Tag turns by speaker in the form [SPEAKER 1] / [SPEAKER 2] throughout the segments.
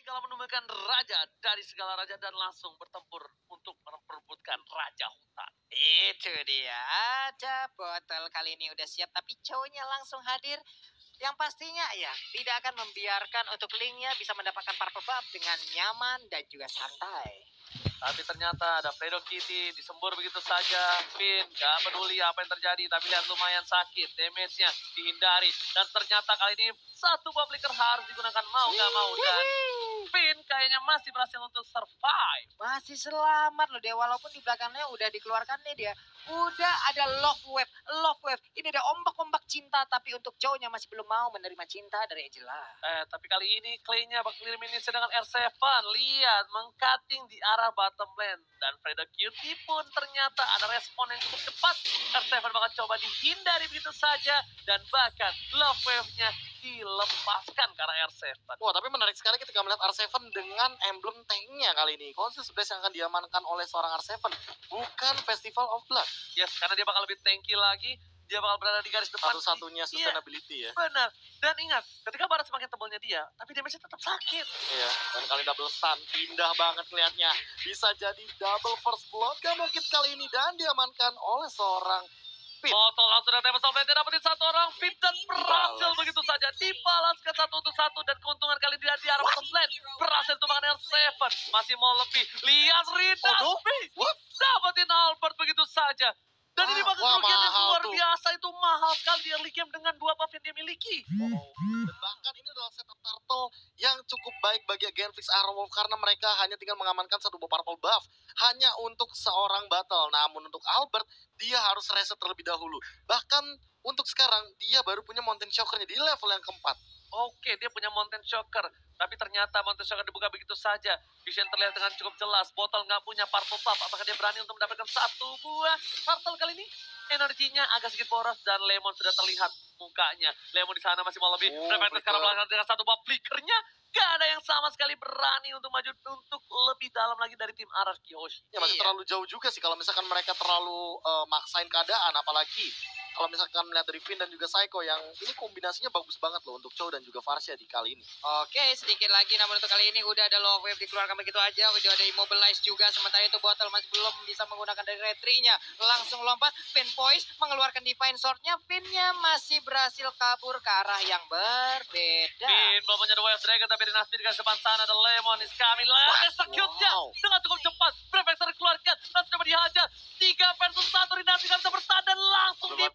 [SPEAKER 1] kala menemukan raja dari segala raja dan langsung bertempur untuk memperebutkan raja hutan.
[SPEAKER 2] Itu dia, ada botol kali ini udah siap tapi cowoknya langsung hadir. Yang pastinya ya tidak akan membiarkan untuk Linknya bisa mendapatkan purple buff dengan nyaman dan juga santai.
[SPEAKER 1] Tapi ternyata ada Fredo Kitty disembur begitu saja. Finn gak peduli apa yang terjadi, tapi lihat lumayan sakit. Damage-nya dihindari. Dan ternyata kali ini satu buah flicker harus digunakan mau gak mau. Dan Finn kayaknya masih berhasil untuk survive.
[SPEAKER 2] Masih selamat loh dia, walaupun di belakangnya udah dikeluarkan nih dia. Udah ada love wave. Ini ada ombak-ombak cinta, tapi untuk cowoknya masih belum mau menerima cinta dari Angela.
[SPEAKER 1] Tapi kali ini Clay-nya bakal kirim ini dengan R7. Lihat, mengcutting di arah bottom lane. Dan Fredo Cutie pun ternyata ada respon yang cukup cepat. R7 bakal coba dihindari begitu saja. Dan bahkan love wave-nya dilepaskan karena R7.
[SPEAKER 3] Wah, tapi menarik sekali ketika melihat R7 dengan emblem tanknya kali ini. Conscious Blast yang akan diamankan oleh seorang R7, bukan Festival of Blood.
[SPEAKER 1] Yes, karena dia bakal lebih tanky lagi. Dia bakal berada di garis depan.
[SPEAKER 3] Satu-satunya sustainability ya.
[SPEAKER 1] Benar. Dan ingat, ketika barat semakin tebalnya dia, tapi damage-nya tetap sakit.
[SPEAKER 3] Iya, dan kali double stun, indah banget melihatnya. Bisa jadi double first blood, gak mungkin kali ini. Dan diamankan oleh seorang Finn.
[SPEAKER 1] Botol langsung dari tembak sampai dapetin satu orang. Finn dan berhasil begitu saja. Dibalaskan 1 untuk 1. Dan keuntungan kali ini di arah bottom lane. Berhasil tumbangkan R7. Masih mau lebih. Lihat Rita. Dapetin Albert begitu saja. Dan ini bakal kerugian yang luar biasa. Itu mahal sekali di early game dengan 2 buff yang dia miliki.
[SPEAKER 3] Dan bahkan ini adalah setup turtle yang cukup baik bagi Genfix Aerowolf karena mereka hanya tinggal mengamankan 1 buah purple buff hanya untuk seorang battle. Namun untuk Albert, dia harus reset terlebih dahulu. Bahkan untuk sekarang, dia baru punya Mountain Shocker-nya di level yang keempat.
[SPEAKER 1] Oke, dia punya Mountain Shocker. Tapi ternyata Mountain Shocker dibuka begitu saja. Vision terlihat dengan cukup jelas. Botol nggak punya purple buff. Apakah dia berani untuk mendapatkan 1 buah turtle kali ini? Energinya agak sedikit boros dan Lemon sudah terlihat mukanya. Lemon di sana masih mau lebih. Reflector sekarang belakang dengan 1 buah flickernya. Gak ada yang sama sekali berani untuk maju untuk lebih dalam lagi dari tim Araki Hoshi.
[SPEAKER 3] Ya masih terlalu jauh juga sih kalau misalkan mereka terlalu maksain keadaan, apalagi kalau misalkan melihat dari Finn dan juga Psycho yang ini kombinasinya bagus banget loh untuk Chow dan juga Varsha di kali ini.
[SPEAKER 2] Oke, sedikit lagi namun untuk kali ini udah ada love wave dikeluarkan begitu aja. Udah ada immobilize juga, sementara itu Bottle masih belum bisa menggunakan dari retry-nya. Langsung lompat, Finn Poise mengeluarkan Divine Sword-nya. Finn-nya masih berhasil kabur ke arah yang berbeda.
[SPEAKER 1] Finn belum punya Wave Dragon tapi dinasti di depan sana ada Lemon is coming. Execute-nya dengan cukup cepat. Prefector keluarkan, langsung coba dihajar. 3 versus 1 dinasti kan bisa bertahan dan langsung di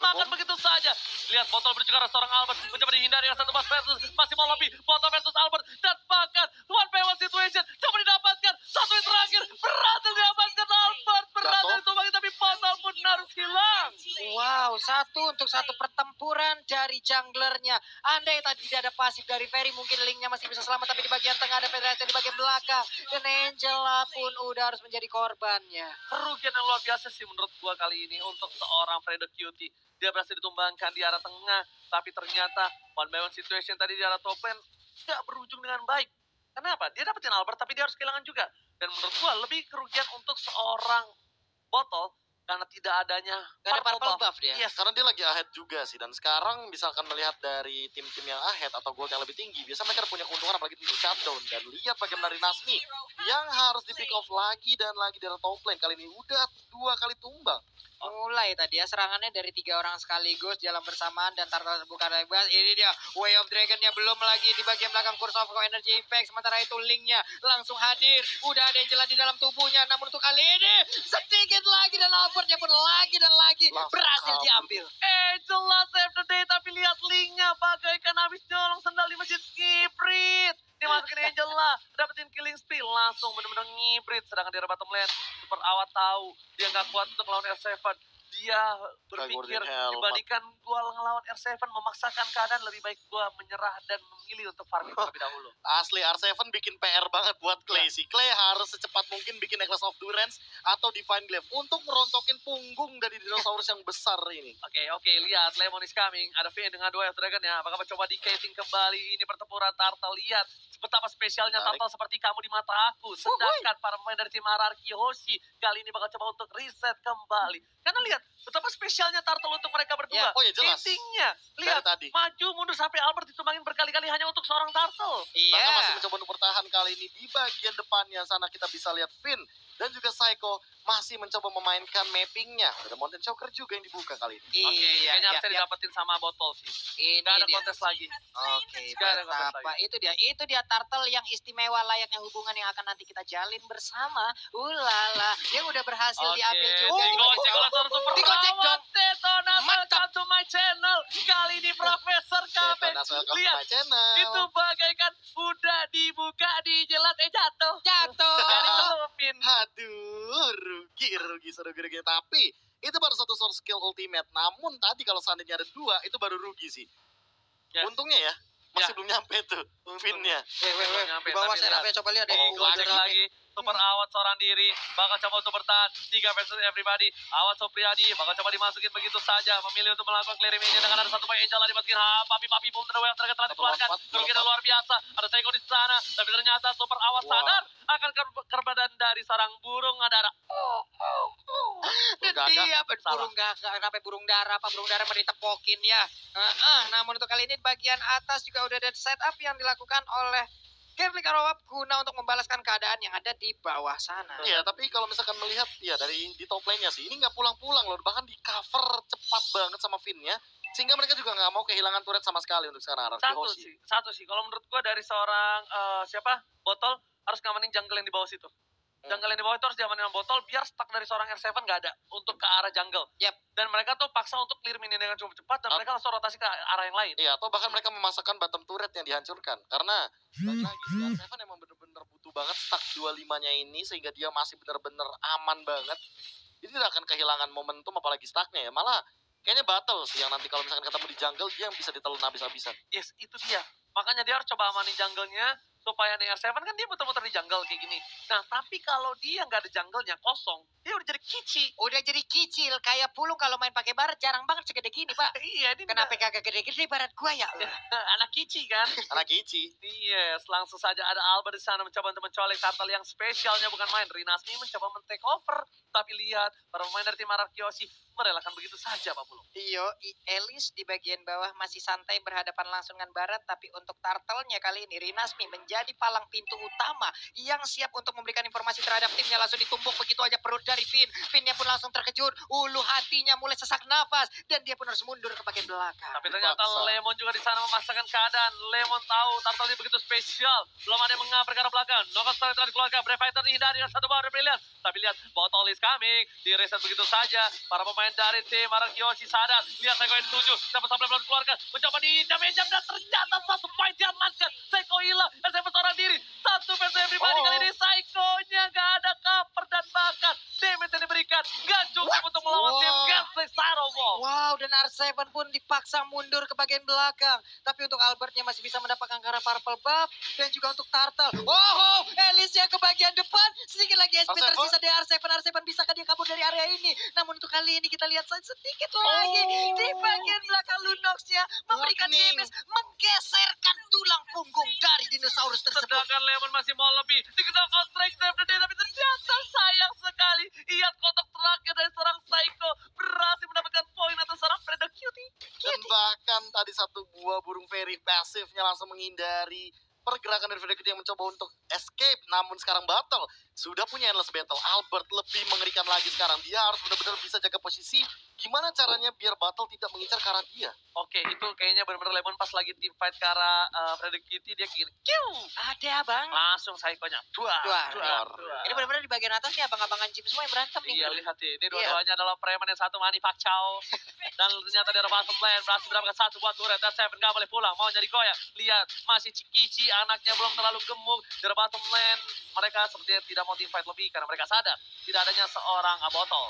[SPEAKER 1] makan begitu saja. Lihat Botol menuju ke arah seorang Albert. Mencoba dihindari dengan 1 buff versus. Masih mau lebih. Botol versus Albert. Dan bahkan 1v1 situation. Coba didapatkan. 1 yang terakhir. Berhasil diamankan Albert. Berhasil ditumbangi tapi Botol pun harus hilang.
[SPEAKER 2] Wow, 1 untuk 1 pertempuran dari junglernya. Andai tadi tidak ada pasif dari Ferry, mungkin Linknya masih bisa selamat. Tapi di bagian tengah ada Pedrate di bagian belakang. Dan Angela pun udah harus menjadi korbannya.
[SPEAKER 1] Kerugian yang luar biasa sih menurut gua kali ini untuk seorang Fredo Cutie. Dia berhasil ditumbangkan di arah tengah, tapi ternyata 1v1 situation tadi di arah top lane gak berujung dengan baik. Kenapa? Dia dapetin Albert, tapi dia harus kehilangan juga. Dan menurut gua lebih kerugian untuk seorang Botol karena tidak adanya
[SPEAKER 2] purple buff dia.
[SPEAKER 3] Yes. Karena dia lagi ahead juga sih. Dan sekarang misalkan melihat dari tim-tim yang ahead atau gold yang lebih tinggi, biasanya mereka punya keuntungan apalagi di shutdown. Dan lihat bagaimana dari Nasmi yang harus di pick off lagi dan lagi dari top lane. Kali ini udah 2 kali tumbang.
[SPEAKER 2] Mulai tadi ya serangannya dari 3 orang sekaligus jalan bersamaan dan Turtle terbuka lebar. Ini dia Way of Dragon-nya belum lagi di bagian belakang Curse of Energy Impact. Sementara itu Link-nya langsung hadir. Udah ada yang jelas di dalam tubuhnya. Namun untuk kali ini sedikit lagi dan Albert-nya pun lagi dan lagi berhasil diambil.
[SPEAKER 1] Jelas save the day, tapi lihat Link-nya bagaikan habis nyolong sendal di masjid ngibrit. Dimasukin Angela, dapetin killing spree, langsung bener-bener ngibrit. Sedangkan di bottom lane, Super Awat tahu dia nggak kuat untuk melawan R7. Dia berpikir dibandingkan gua ngelawan R7 memaksakan keadaan, lebih baik gua menyerah dan memilih untuk farming terlebih dahulu.
[SPEAKER 3] Asli R7 bikin PR banget buat Clay sih. Clay harus secepat mungkin bikin Necklace of Durance atau Divine Glaive untuk merontokin punggung dari dinosaurus yang besar ini.
[SPEAKER 1] Oke, lihat Lemon is coming. Ada Finn dengan 2 Dragon ya. Apakah mencoba di-casing kembali? Ini pertempuran Turtle. Lihat betapa spesialnya Turtle seperti kamu di mata aku. Sedangkan para pemain dari tim Araki Hoshi kali ini bakal coba untuk reset kembali. Karena lihat betapa spesialnya Turtle untuk mereka berdua.
[SPEAKER 3] Oh ya jelas.
[SPEAKER 1] Casingnya
[SPEAKER 3] dari
[SPEAKER 1] Lihat,
[SPEAKER 3] tadi.
[SPEAKER 1] maju mundur sampai Albert ditumbangin berkali-kali hanya untuk seorang Turtle.
[SPEAKER 3] Bahkan
[SPEAKER 2] Iya.
[SPEAKER 3] masih mencoba untuk bertahan kali ini di bagian depannya. Sana kita bisa lihat Finn dan juga Psycho masih mencoba memainkan mappingnya. Ada Mountain Choker juga yang dibuka kali ini.
[SPEAKER 1] Oke,
[SPEAKER 2] Iya,
[SPEAKER 1] kayaknya
[SPEAKER 2] iya,
[SPEAKER 1] harusnya
[SPEAKER 2] iya.
[SPEAKER 1] didapetin sama botol sih.
[SPEAKER 2] Ini
[SPEAKER 1] Gak ada
[SPEAKER 2] dia.
[SPEAKER 1] kontes lagi.
[SPEAKER 2] Oke,
[SPEAKER 1] Gak ada kontes
[SPEAKER 2] betapa
[SPEAKER 1] lagi.
[SPEAKER 2] itu dia turtle yang istimewa layaknya hubungan yang akan nanti kita jalin bersama. Ulala, dia udah berhasil
[SPEAKER 1] Oke,
[SPEAKER 2] diambil juga.
[SPEAKER 1] digocek oleh seorang super
[SPEAKER 2] Digocek
[SPEAKER 1] perawat.
[SPEAKER 2] dong.
[SPEAKER 1] Detonas,
[SPEAKER 2] Mantap.
[SPEAKER 1] welcome to my channel. Kali ini Profesor KB.
[SPEAKER 3] Detonas, welcome to
[SPEAKER 1] Lihat,
[SPEAKER 3] my channel.
[SPEAKER 1] itu bagaikan udah dibuka, dijelat, jatuh.
[SPEAKER 2] Jatuh.
[SPEAKER 1] Dari celupin.
[SPEAKER 3] Aduh, rugi serugi. Tapi itu baru satu source skill ultimate. Namun tadi kalau seandainya ada 2, itu baru rugi sih.
[SPEAKER 1] Ya.
[SPEAKER 3] Untungnya ya, masih
[SPEAKER 1] Ya.
[SPEAKER 3] belum nyampe tuh Finn-nya.
[SPEAKER 2] Weh,
[SPEAKER 1] Nyampe,
[SPEAKER 2] di bawah
[SPEAKER 1] tapi
[SPEAKER 2] saya
[SPEAKER 1] lihat.
[SPEAKER 2] coba lihat deh.
[SPEAKER 1] Gocek lagi. Super awat seorang diri. Bakal coba untuk bertahan. 3 versus everybody. Awat Supriyadi. Bakal coba dimasukin begitu saja. Memilih untuk melakukan clear minion. Dengan ada satu poin Angel dimasukin. Papi boom terwell. Ternyata telah dikeluarkan. Kerugian luar biasa. Ada Seiko di sana. Tapi ternyata super awat sadar. Akan kerbadan dari sarang burung Adara.
[SPEAKER 2] Dan
[SPEAKER 3] Gagak.
[SPEAKER 2] dia burung gagak sampai burung dara mau ditepokin ya. Namun untuk kali ini bagian atas juga udah ada setup yang dilakukan oleh Kevlik Arowap guna untuk membalaskan keadaan yang ada di bawah sana.
[SPEAKER 3] Iya, tapi kalau misalkan melihat ya dari di top lane-nya sih, ini nggak pulang-pulang loh, bahkan di cover cepat banget sama Finn-nya, sehingga mereka juga nggak mau kehilangan turret sama sekali untuk sekarang.
[SPEAKER 1] Satu sih. Kalau menurut gua dari seorang botol harus ngamanin jungle yang di bawah situ. Jungle yang di bawah itu harus diamanin sama botol biar stuck dari seorang R7 nggak ada untuk ke arah jungle.
[SPEAKER 2] Yap.
[SPEAKER 1] Dan mereka tuh paksa untuk clear minion dengan cukup cepat dan mereka langsung rotasi ke arah yang lain.
[SPEAKER 3] Iya, atau bahkan mereka memasakkan bottom turret yang dihancurkan. Karena lagi R7 emang bener-bener butuh banget stack 25-nya ini sehingga dia masih bener-bener aman banget. Jadi tidak akan kehilangan momentum apalagi stacknya ya. Malah kayaknya battle sih yang nanti kalau misalkan ketemu di jungle dia yang bisa ditelan habis-habisan.
[SPEAKER 1] Yes, itu dia. Makanya dia harus coba amanin jungle-nya supaya nih R7 kan dia muter-muter di jungle kayak gini. Nah, tapi kalau dia nggak ada jungle-nya kosong, dia udah jadi kici.
[SPEAKER 2] Udah jadi kicil kayak pulung kalau main pakai baret jarang banget segede gini, Pak.
[SPEAKER 1] Iya, ini
[SPEAKER 2] Kenapa kagak gede-gede baret gua ya?
[SPEAKER 1] anak kici kan?
[SPEAKER 3] Anak Ichi.
[SPEAKER 1] Yes, langsung saja ada Albert di sana mencoba untuk mencolek turtle yang spesialnya bukan main. Rinasmi mencoba men-take over. Tapi lihat, para pemain dari tim Arakyoshi merelakan begitu saja, Pak Pulung.
[SPEAKER 2] Iyo, Elis di bagian bawah masih santai berhadapan langsung dengan barat. Tapi untuk turtle-nya kali ini, Rinasmi menjadi palang pintu utama yang siap untuk memberikan informasi terhadap timnya. Langsung ditumbuk begitu aja perut dari Finn. Finn-nya pun langsung terkejut. Ulu hatinya mulai sesak nafas. Dan dia pun harus mundur ke bagian belakang.
[SPEAKER 1] Tapi ternyata
[SPEAKER 3] Dipaksa.
[SPEAKER 1] Lemon juga di sana memaksakan keadaan. Lemon tahu turtle ini begitu spesial. Belum ada yang mengapa ke arah belakang. Knockout Star telah dikeluarkan. Brave Fighter dihindari dengan satu bawah brilian. Tapi lihat, botol is coming. Di reset begitu saja. Para pemain dari tim Arakyoshi sadar. Lihat Seiko yang 7. Dapat sampai belum dikeluarkan. Mencoba dijam-jam dan ternyata satu poin diamankan. Seiko hilang. SMP seorang diri. Satu versus everybody. Kali ini Seiko-nya gak ada cover dan bahkan damage yang diberikan gak cukup untuk melawan tim Gatling Starowolf.
[SPEAKER 2] Wow, dan R7 pun dipaksa mundur ke bagian belakang. Tapi untuk Albertnya masih bisa mendapatkan ke arah purple buff. Dan juga untuk Turtle. Oh, Elisnya ke bagian depan. Sedikit lagi SP
[SPEAKER 3] R7?
[SPEAKER 2] tersisa dari R7. R7 bisakah dia kabur dari area ini? Namun untuk kali ini kita lihat sedikit lagi. Di bagian belakang Lunox-nya memberikan
[SPEAKER 3] Lightning.
[SPEAKER 2] damage. Menggeserkan tulang punggung dari dinosaurus tersebut.
[SPEAKER 1] Sedangkan Lemon masih mau lebih. Dikejar Counter Strike Save the Day. Tapi ternyata sayang sekali. Ia kotak terakhir dari seorang Psycho berhasil mendapatkan poin atas seorang Fredo Cutie.
[SPEAKER 3] Dan bahkan tadi satu buah burung fairy pasifnya langsung menghindari pergerakan dari Freddy yang mencoba untuk escape. Namun sekarang battle sudah punya endless battle. Albert lebih mengerikan lagi sekarang. Dia harus benar-benar bisa jaga posisi. Gimana caranya biar battle tidak mengincar ke arah dia?
[SPEAKER 1] Oke, itu kayaknya benar-benar Lemon pas lagi team fight ke arah Fredo Cutie dia kayak gini. Kiu!
[SPEAKER 2] Ada abang.
[SPEAKER 1] Langsung Psycho-nya. Duar.
[SPEAKER 2] Duar. Ini benar-benar di bagian atas nih abang-abangan gym semua yang berantem nih.
[SPEAKER 1] Iya, lihat nih. Ini dua-duanya adalah preman yang satu Manny Pacquiao. Dan ternyata dia bottom lane berhasil mendapatkan satu buat turret. Dan Seven gak boleh pulang. Mau jadi goyah. Lihat, masih Cikici anaknya belum terlalu gemuk. Dari bottom lane mereka sepertinya tidak mau team fight lebih karena mereka sadar tidak adanya seorang Abotol.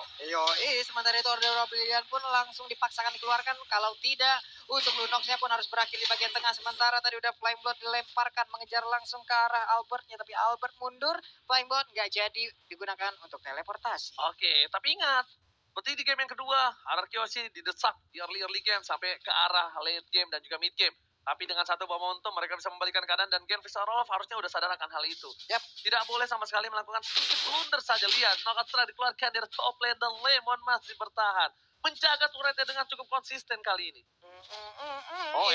[SPEAKER 2] Sementara itu Order of Brilliant pun langsung dipaksakan dikeluarkan. Kalau tidak, untuk Lunox-nya pun harus berakhir di bagian tengah. Sementara tadi udah Flame Blood dilemparkan mengejar langsung ke arah Albertnya. Tapi Albert mundur, Flame Blood nggak jadi digunakan untuk teleportasi.
[SPEAKER 1] Oke, tapi ingat, berarti di game yang kedua, Arakyoshi didesak di early game sampai ke arah late game dan juga mid game. Tapi dengan satu momentum mereka bisa membalikan keadaan dan Gen Visarov harusnya udah sadar akan hal itu.
[SPEAKER 2] Yap.
[SPEAKER 1] Tidak boleh sama sekali melakukan sedikit blunder saja. Lihat, knockout setelah dikeluarkan dari top lane dan Lemon masih bertahan. Menjaga turretnya dengan cukup konsisten kali ini.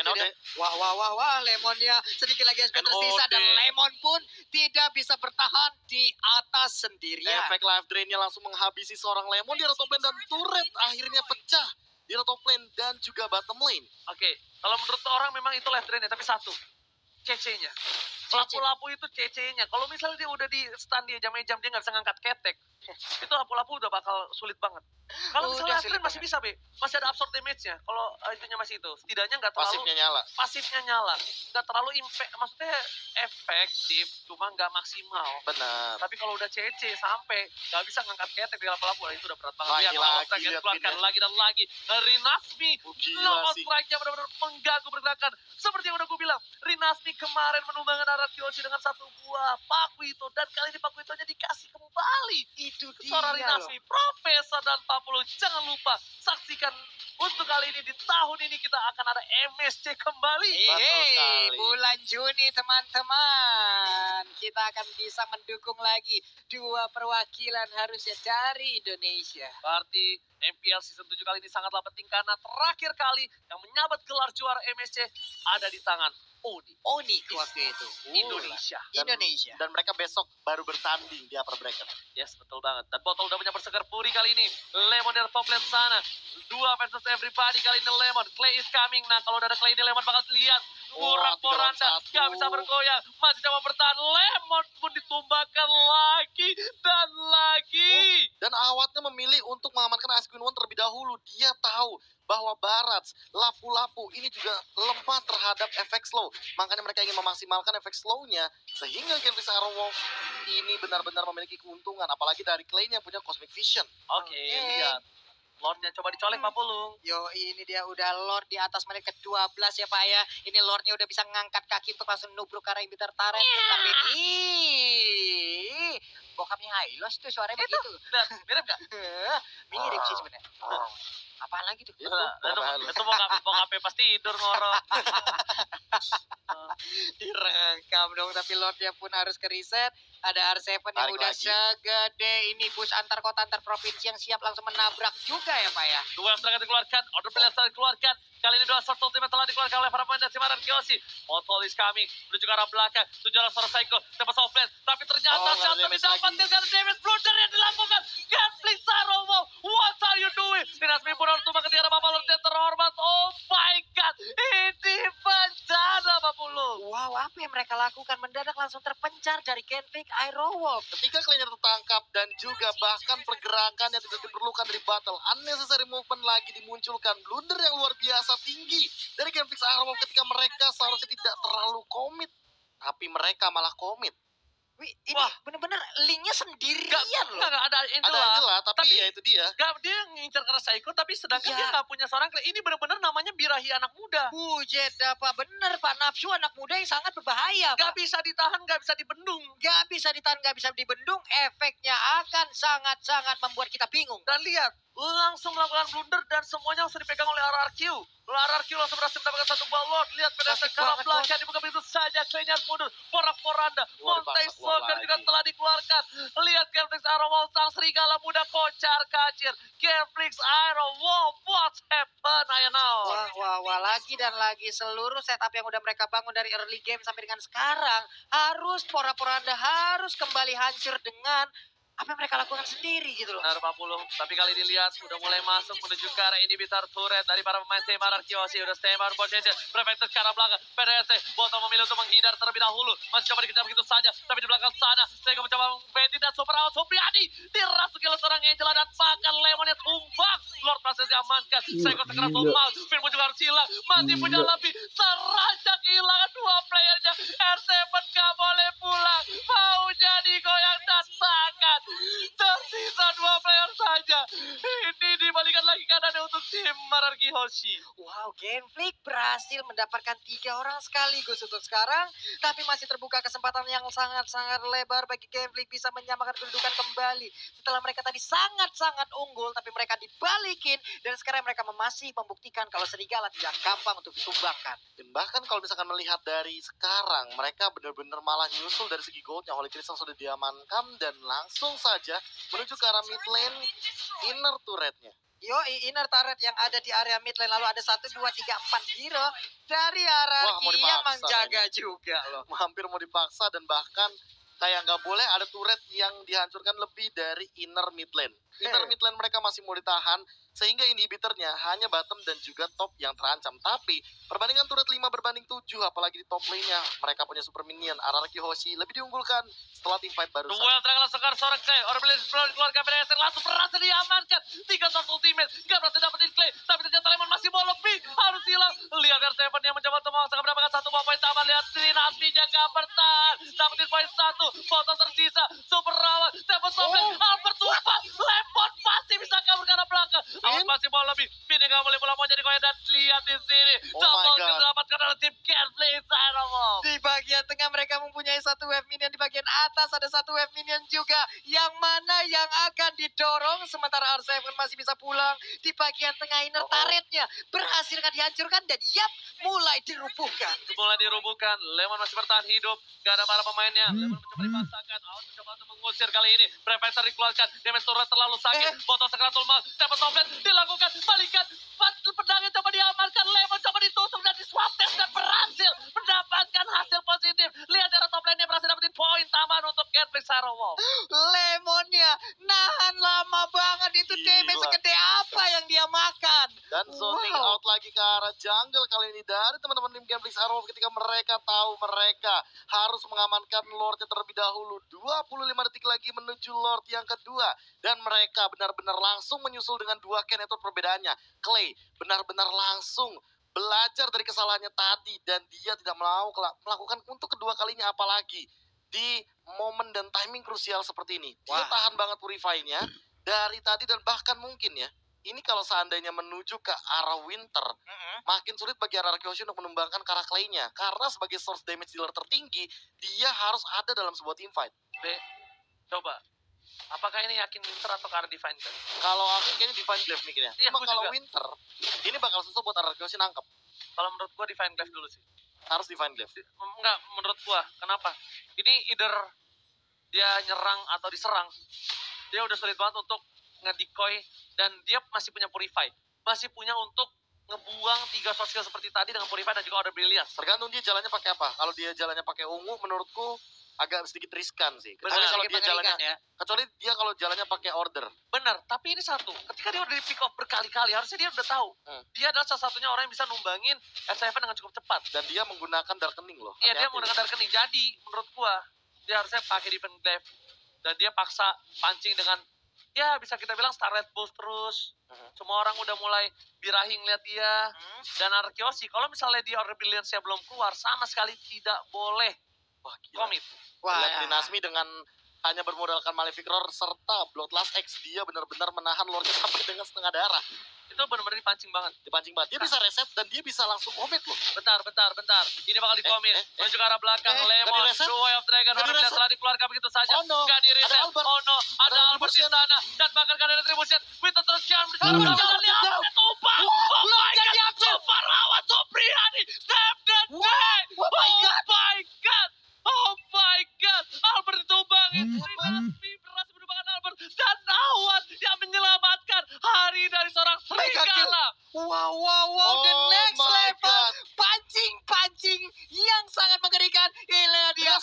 [SPEAKER 2] itu dia. Wah, Lemonnya sedikit lagi SP tersisa dan Lemon pun tidak bisa bertahan di atas sendirian.
[SPEAKER 3] Efek live drainnya langsung menghabisi seorang Lemon di top lane dan turret akhirnya pecah di top lane dan juga bottom lane.
[SPEAKER 1] Oke, kalau menurut orang memang itu left drain ya, tapi satu, CC-nya. Lapu-lapu itu CC-nya. Kalau misalnya dia udah di stun di jam-jam dia nggak bisa ngangkat ketek, itu lapu-lapu udah bakal sulit banget. Kalau misalnya left drain masih bisa, Be. Masih ada absorb damage-nya. Kalau itunya masih itu. Setidaknya nggak terlalu pasifnya nyala. Nggak terlalu impact, maksudnya efektif, cuma nggak maksimal.
[SPEAKER 3] Benar.
[SPEAKER 1] Tapi kalau udah CC sampai nggak bisa ngangkat ketek di lapu-lapu, itu udah berat banget.
[SPEAKER 3] Lagi,
[SPEAKER 1] Keluarkan lagi dan lagi. Rinasmi, knockout strike-nya benar-benar mengganggu pergerakan. Seperti yang udah gue bilang, Rinasmi kemarin menumbangkan Arakiyoshi dengan satu buah Paku itu. Dan kali ini Paku itu dikasih kembali.
[SPEAKER 2] Itu dia
[SPEAKER 1] Seorang Rinasmi, Profesor dan 40. Jangan lupa saksikan untuk kali ini di tahun ini kita akan ada MSC kembali.
[SPEAKER 2] Bulan Juni teman-teman, kita akan bisa mendukung lagi 2 perwakilan harusnya dari Indonesia.
[SPEAKER 1] Berarti MPL Season 7 kali ini sangatlah penting karena terakhir kali yang menyabet gelar juara MSC ada di tangan
[SPEAKER 2] Oni waktu itu.
[SPEAKER 1] Indonesia.
[SPEAKER 3] Dan mereka besok baru bertanding di upper bracket.
[SPEAKER 1] Yes, betul banget. Dan Botol udah punya bersegar Puri kali ini. Lemon dari top lane sana. 2 versus everybody kali ini Lemon. Clay is coming. Nah, kalau udah ada Clay ini Lemon bakal lihat. Poranda gak bisa bergoyang. Masih coba bertahan. Lemon pun ditumbangkan lagi dan lagi.
[SPEAKER 3] Dan Awatnya memilih untuk mengamankan Ice Queen One terlebih dahulu. Dia tahu bahwa Barats, lapu-lapu ini juga lemah terhadap efek slow. Makanya mereka ingin memaksimalkan efek slow-nya. Sehingga Genghis Arrow ini benar-benar memiliki keuntungan. Apalagi dari Clay-nya punya Cosmic Vision.
[SPEAKER 1] Oke, lihat. Lordnya coba dicolek Pak Pulung.
[SPEAKER 2] Yo, ini dia udah Lord di atas menit ke-12 ya Pak ya. Ini Lordnya udah bisa ngangkat kaki untuk langsung nubruk ke arah Inhibitor Turret. Tapi bokapnya Hylos tuh suaranya begitu.
[SPEAKER 1] Mirip gak?
[SPEAKER 2] Mirip sih sebenarnya. Apaan lagi tuh?
[SPEAKER 1] Itu bokapnya pasti tidur ngorok.
[SPEAKER 2] Direkam dong, tapi Lordnya pun harus ke reset. Ada R7 yang udah segede ini bus antar kota antar provinsi yang siap langsung menabrak juga ya Pak ya.
[SPEAKER 1] Dua serangan dikeluarkan, order belasan dikeluarkan. Kali ini dua short ultimate telah dikeluarkan oleh para pemain dari Simaran Kiyoshi. Botol is coming, menuju ke arah belakang. Tujuan seorang Psycho, dapat softland. Tapi ternyata Shelter didapatkan karena damage blunder yang dilakukan. Gatling Sarowo, what are you doing? Dinasmi pun harus tumbang ke arah Bapak Lord yang terhormat. Oh my god, ini bencana Pak Pulu.
[SPEAKER 2] Wow, apa yang mereka lakukan? Mendadak langsung terpencar dari Genfig Aerowolf.
[SPEAKER 3] Ketika Clay-nya tertangkap dan juga bahkan pergerakan yang tidak diperlukan dari battle, unnecessary movement lagi dimunculkan, blunder yang luar biasa tinggi dari Genghis Arrow ketika mereka seharusnya tidak terlalu komit, tapi mereka malah komit.
[SPEAKER 2] Wih, ini bener-bener linknya sendirian loh.
[SPEAKER 1] Nggak ada Angela.
[SPEAKER 3] Ada Angela, tapi ya itu dia.
[SPEAKER 1] Dia ngincar ke Psycho, tapi sedangkan dia nggak punya seorang Clay. Ini bener-bener namanya birahi anak muda.
[SPEAKER 2] Bujet apa bener Pak, nafsu anak muda yang sangat berbahaya.
[SPEAKER 1] Gak bisa ditahan, gak bisa dibendung.
[SPEAKER 2] Gak bisa ditahan, gak bisa dibendung. Efeknya akan sangat-sangat membuat kita bingung.
[SPEAKER 1] Dan lihat, langsung melakukan blunder dan semuanya langsung dipegang oleh RRQ. RRQ langsung berhasil mendapatkan satu buah Lord. Lihat pedasnya ke arah belakang, dibuka begitu saja. Clay-nya harus mundur. Poranda, Montai Soccer juga telah dikeluarkan. Lihat Genflix Arrow sang serigala muda kocar kacir. Genflix Arrow, what happened? I know.
[SPEAKER 2] Wah, lagi dan lagi seluruh setup yang udah mereka bangun dari early game sampai dengan sekarang harus Poranda harus kembali hancur dengan apa yang mereka lakukan sendiri gitu loh.
[SPEAKER 1] Benar Pak Pulung, tapi kali ini lihat udah mulai masuk menuju ke arah Inhibitor Turret dari para pemain Simaran Kiyoshi. Udah Simaran Position, Prefector ke arah belakang. PDSC, Botol memilih untuk menghindar terlebih dahulu. Masih coba dikejar begitu saja, tapi di belakang sana saya mencoba Bendy dan Super Out Supriyadi dirasuki oleh seorang Angela dan bahkan Lemonnya tumbang. Lord berhasil diamankan. Saya kok sekeras tumbang. Firmo juga harus hilang. Masih punya lebih. Terancak kehilangan 2 playernya. R7 gak boleh pulang. Maunya digoyang dan bahkan tersisa 2 player saja. Ini dibalikan lagi keadaannya untuk tim Mararki Hoshi.
[SPEAKER 2] Wow, Genflix berhasil mendapatkan 3 orang sekaligus untuk sekarang. Tapi masih terbuka kesempatan yang sangat-sangat lebar bagi Genflix bisa menyamakan kedudukan kembali. Setelah mereka tadi sangat-sangat unggul, tapi mereka dibalikin. Dan sekarang mereka masih membuktikan kalau serigala tidak gampang untuk ditumbangkan.
[SPEAKER 3] Dan bahkan kalau misalkan melihat dari sekarang, mereka benar-benar malah nyusul dari segi goldnya. Holy Crystal sudah diamankan dan langsung saja menuju ke arah mid lane inner turretnya.
[SPEAKER 2] Inner turret yang ada di area mid lane, lalu ada 1, 2, 3, 4 hero dari hierarki
[SPEAKER 3] mau
[SPEAKER 2] yang
[SPEAKER 3] dipaksa
[SPEAKER 2] menjaga juga loh.
[SPEAKER 3] Hampir mau dipaksa dan bahkan kayak nggak boleh ada turret yang dihancurkan lebih dari inner mid lane. Inner mid lane mereka masih mau ditahan sehingga inhibitornya hanya bottom dan juga top yang terancam. Tapi perbandingan turret 5 berbanding 7 apalagi di top lane-nya mereka punya super minion Araraki Hoshi lebih diunggulkan setelah tim fight baru.
[SPEAKER 1] Duel terakhir sekar seorang Clay. Orang beli keluarga BDSM langsung berhasil diamankan. 3 shot ultimate. Gak berhasil dapetin Clay. Tapi ternyata Lemon masih mau lebih. Harus hilang. Lihat R7 yang mencoba untuk memaksakan mendapatkan 1 poin tambah. Lihat Trinasmi jaga bertahan. Dapetin poin 1. Botol tersisa. Super rawat. Tembus sobek. Albert tumpah. Lemon masih bisa kabur ke arah belakang. Albert masih mau lebih. Pini gak boleh pulang mau jadi koin. Dan lihat di sini. Double kill didapatkan oleh tim Gameplay Dynamo.
[SPEAKER 2] Di bagian tengah mereka mempunyai 1 wave minion, di bagian atas ada 1 wave minion juga. Yang mana yang akan didorong sementara R7 masih bisa pulang. Di bagian tengah inner turretnya berhasil dihancurkan dan mulai dirubuhkan.
[SPEAKER 1] Mulai dirubuhkan. Lemon masih bertahan hidup. Gak ada para pemainnya. Lemon mencoba dipaksakan. Out mencoba untuk mengusir kali ini. Prefektor dikeluarkan. Damage turret terlalu sakit. Botol sekratul mal. Step toplet dilakukan. Balikan. Pedangnya coba diamankan. Lemon coba ditusuk dan diswap test dan berhasil mendapatkan hasil positif. Lihat cara top lane-nya berhasil dapetin poin tambahan untuk Gateway Sarowolf.
[SPEAKER 2] Lemonnya nahan lama banget, itu damage segede apa yang dia makan.
[SPEAKER 3] Dan zoning out lagi ke arah jungle kali ini dari teman-teman tim Gameplay Sarowolf ketika mereka tahu mereka harus mengamankan Lord-nya terlebih dahulu. 25 detik lagi menuju Lord yang kedua. Dan mereka benar-benar langsung menyusul dengan 2 Ken, itu perbedaannya. Clay benar-benar langsung belajar dari kesalahannya tadi dan dia tidak mau melakukan untuk kedua kalinya, apalagi di momen dan timing krusial seperti ini. Dia tahan banget Purify-nya dari tadi dan bahkan mungkin ya, ini kalau seandainya menuju ke arah winter, makin sulit bagi Araraki Hoshi untuk menumbangkan karakter Clay-nya karena sebagai source damage dealer tertinggi, dia harus ada dalam sebuah team fight.
[SPEAKER 1] Coba. Apakah ini yakin winter atau karena Divine Glaive?
[SPEAKER 3] Kalau aku kayaknya Divine Glaive mikirnya.
[SPEAKER 1] Iya,
[SPEAKER 3] Cuma kalau winter, ini bakal susah buat Araraki Hoshi nangkep.
[SPEAKER 1] Kalau menurut gua Divine Glaive dulu sih.
[SPEAKER 3] Harus Divine Glaive.
[SPEAKER 1] Enggak, menurut gua. Kenapa? Ini either dia nyerang atau diserang. Dia udah sulit banget untuk nge-decoy dan dia masih punya Purify. Masih punya untuk ngebuang 3 soft skill seperti tadi dengan Purify dan juga Order Brilliance.
[SPEAKER 3] Tergantung dia jalannya pakai apa. Kalau dia jalannya pakai ungu, menurutku agak sedikit riskan sih. Kecuali
[SPEAKER 1] Benar,
[SPEAKER 3] kalau dia jalannya,
[SPEAKER 2] ya.
[SPEAKER 3] kecuali dia kalau jalannya pakai order.
[SPEAKER 1] Benar, tapi ini satu. Ketika dia udah di pick off berkali-kali, harusnya dia udah tahu. Dia adalah salah satunya orang yang bisa numbangin S7 dengan cukup cepat.
[SPEAKER 3] Dan dia menggunakan Darkening loh.
[SPEAKER 1] Iya, dia menggunakan Darkening. Jadi, menurut gua, dia harusnya pakai Divine Glaive. Dan dia paksa pancing dengan, ya bisa kita bilang Starlight Boost terus. Semua orang udah mulai birahi ngeliat dia. Dan Araraki Hoshi, kalau misalnya dia Order Brilliance-nya belum keluar, sama sekali tidak boleh komit.
[SPEAKER 3] Lihat Trinasmi dengan hanya bermodalkan Malefic Roar serta Bloodlust X, dia benar-benar menahan Lord-nya sampai dengan setengah darah.
[SPEAKER 1] Itu benar-benar dipancing banget.
[SPEAKER 3] Dia bisa reset dan dia bisa langsung komit loh.
[SPEAKER 1] Bentar. Ini bakal dikomit. Menuju ke arah belakang. Lemon, Way of Dragon. Orang setelah dikeluarkan begitu saja. Gak di reset. Ada Albert di sana. Dan bahkan gak ada retribution. Winter terus Charm. Tumpah. Oh my god. Super rawat. Supriyadi. Save the day. Oh my god. Albert ditumbangin. Trinasmi berhasil menumbangkan Albert. Dan Awan yang menyelamatkan hari dari seorang serigala.
[SPEAKER 2] Wow, the next level. Pancing yang sangat mengerikan. Ini dia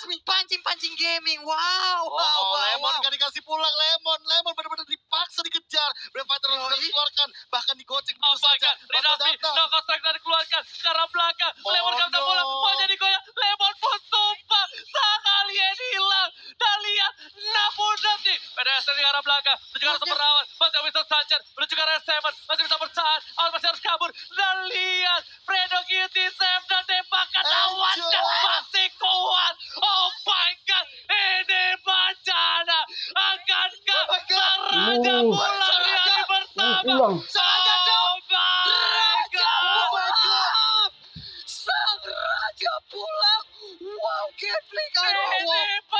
[SPEAKER 2] pancing gaming. Wow.
[SPEAKER 3] Lemon gak dikasih pulang. Lemon benar-benar dipaksa dikejar. Brave Fighter harus dikeluarkan, bahkan digocek
[SPEAKER 1] Oh my god, Rinasmi, Noko Strike dari keluarkan ke arah belakang. Lemon gak bisa pulang, mau jadi goyang. Lemon pun tumpah, sekalian hilang. Dan lihat, 60 detik. PDS dari arah belakang, menuju ke arah Superrawan. Masih Winston Sanchez, menuju ke arah S7. Masih bisa bertahan, Al masih harus kabur. Dan lihat, Fredo Kitty save dan tembakan awannya masih kuat. Oh my god, ini bencana. Akankah Raja pulang di hari pertama?
[SPEAKER 2] Sang Raja pulang. Wow, Gameplay Dynamo.